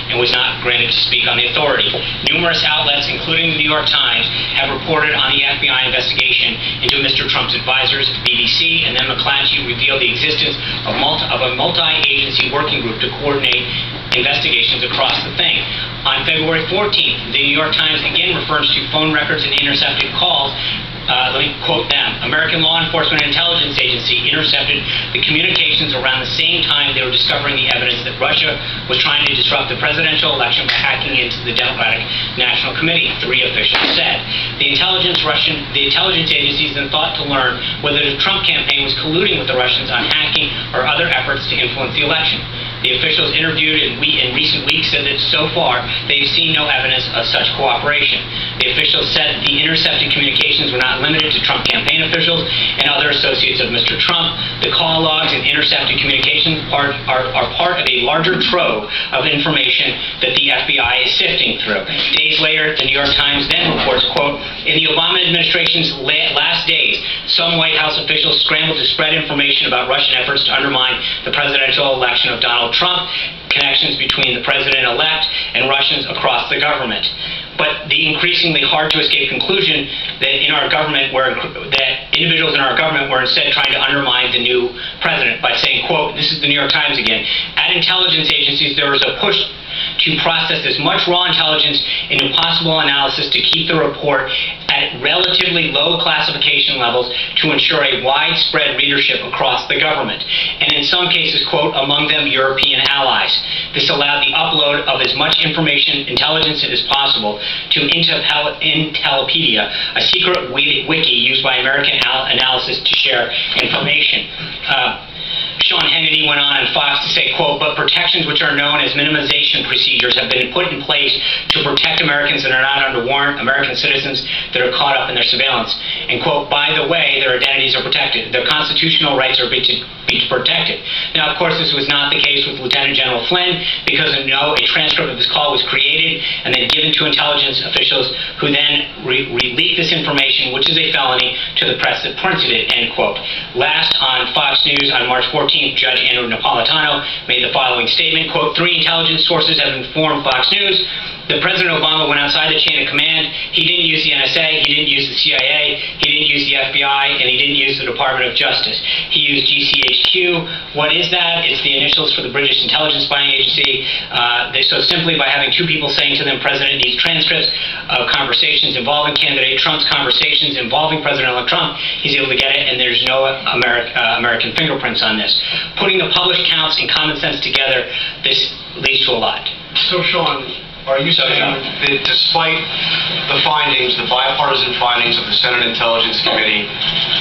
and was not granted to speak on the authority. Numerous outlets, including the New York Times, have reported on the FBI investigation into Mr. Trump's advisors. BBC and then McClatchy revealed the existence of a multi-agency working group to coordinate investigations across the thing. On February 14th, the New York Times again refers to phone records and intercepted calls. Let me quote them. American Law Enforcement Intelligence Agency intercepted the communications around the same time they were discovering the evidence that Russia was trying to disrupt the presidential election by hacking into the Democratic National Committee, 3 officials said. The intelligence agencies then thought to learn whether the Trump campaign was colluding with the Russians on hacking or other efforts to influence the election. The officials interviewed in recent weeks said that so far they've seen no evidence of such cooperation. The officials said the intercepted communications were not limited to Trump campaign officials and other associates of Mr. Trump. The call logs and intercepted communications are part of a larger trove of information that the FBI is sifting through. Days later, the New York Times then reports, quote, in the Obama administration's last days, some White House officials scrambled to spread information about Russian efforts to undermine the presidential election of Donald Trump, connections between the president-elect and Russians across the government. But the increasingly hard-to-escape conclusion that that individuals in our government were instead trying to undermine the new president by saying, quote, this is the New York Times again, at intelligence agencies there was a push to process as much raw intelligence into possible analysis to keep the report at relatively low classification levels to ensure a widespread readership across the government, and in some cases, quote, among them European allies. This allowed the upload of as much intelligence as possible to Intellipedia, a secret wiki used by American Analysis to share information. Sean Hannity went on Fox to say, quote, but protections which are known as minimization procedures have been put in place to protect Americans that are not under warrant, American citizens that are caught up in their surveillance. And, quote, by the way, their identities are protected. Their constitutional rights are be protected. Now, of course, this was not the case with Lieutenant General Flynn because a transcript of this call was created and then given to intelligence officials who then leaked this information, which is a felony, to the press that printed it, end quote. Last, on Fox News on March 14th, Judge Andrew Napolitano made the following statement, quote, 3 intelligence sources have informed Fox News that President Obama went outside the chain of command. He didn't use the NSA, he didn't use the CIA, he didn't use the FBI, and he didn't use the Department of Justice. He used GCHQ. What is that? It's the initials for the British intelligence spying agency. So simply by having 2 people saying to them, President needs transcripts of conversations involving candidate Trump's conversations involving President-elect Trump, he's able to get it, and there's no American fingerprints on this. Putting the published counts and common sense together, this leads to a lot. So, Sean, are you saying that despite the findings, the bipartisan findings of the Senate Intelligence Committee...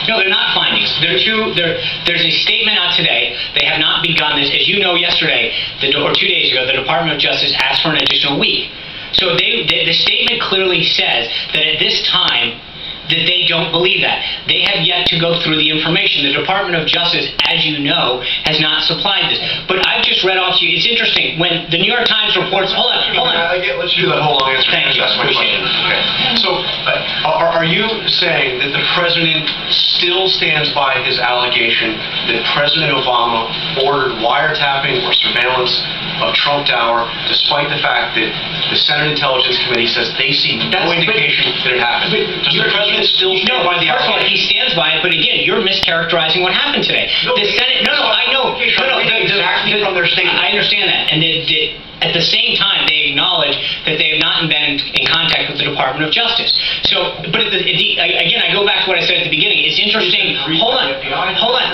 No, they're not findings. There's a statement out today. They have not begun this. As you know, yesterday, or 2 days ago, the Department of Justice asked for an additional week. So the statement clearly says that at this time, that they don't believe that. They have yet to go through the information. The Department of Justice, as you know, has not supplied this. But I've just read off to you, it's interesting, when the New York Times reports, hold on. Let's do that whole long answer. Thank you. That's my question. Okay. So, are you saying that the President still stands by his allegation that President Obama ordered wiretapping or surveillance of Trump Tower, despite the fact that the Senate Intelligence Committee says they see no indication that it happened? Does the President still stand by the allegation? First of all, he stands by it, but again, you're mischaracterizing what happened today. No, the Senate, I know. Exactly from their statement. I understand that. And at the same time, they acknowledge that they have not been in contact with the Department of Justice. So, but again, I go back to what I said at the beginning. It's interesting. Hold on.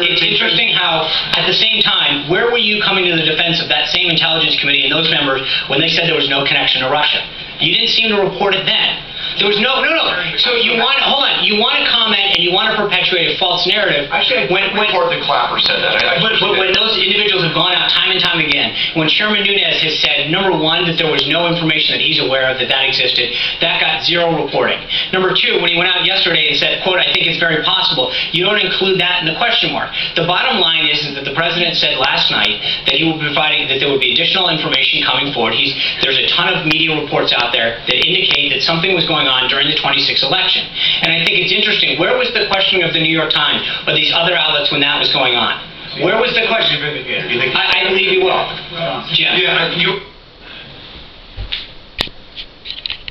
It's interesting how, at the same time, where were you coming to the defense of that same Intelligence Committee and those members when they said there was no connection to Russia? You didn't seem to report it then. There was no. So you want to comment and you want to perpetuate a false narrative. Actually, I report that Clapper said that. But when those individuals have gone out time and time again, when Sherman Nunes has said, number 1, that there was no information that he's aware of that existed, that got 0 reporting. Number 2, when he went out yesterday and said, quote, I think it's very possible, you don't include that in the question mark. The bottom line is that the President said last night that he will be providing, that there would be additional information coming forward. There's a ton of media reports out there that indicate that something was going on during the 26th election. And I think it's interesting, where was the questioning of the New York Times or these other outlets when that was going on? Where was the question? I believe you will. Jim. Yeah,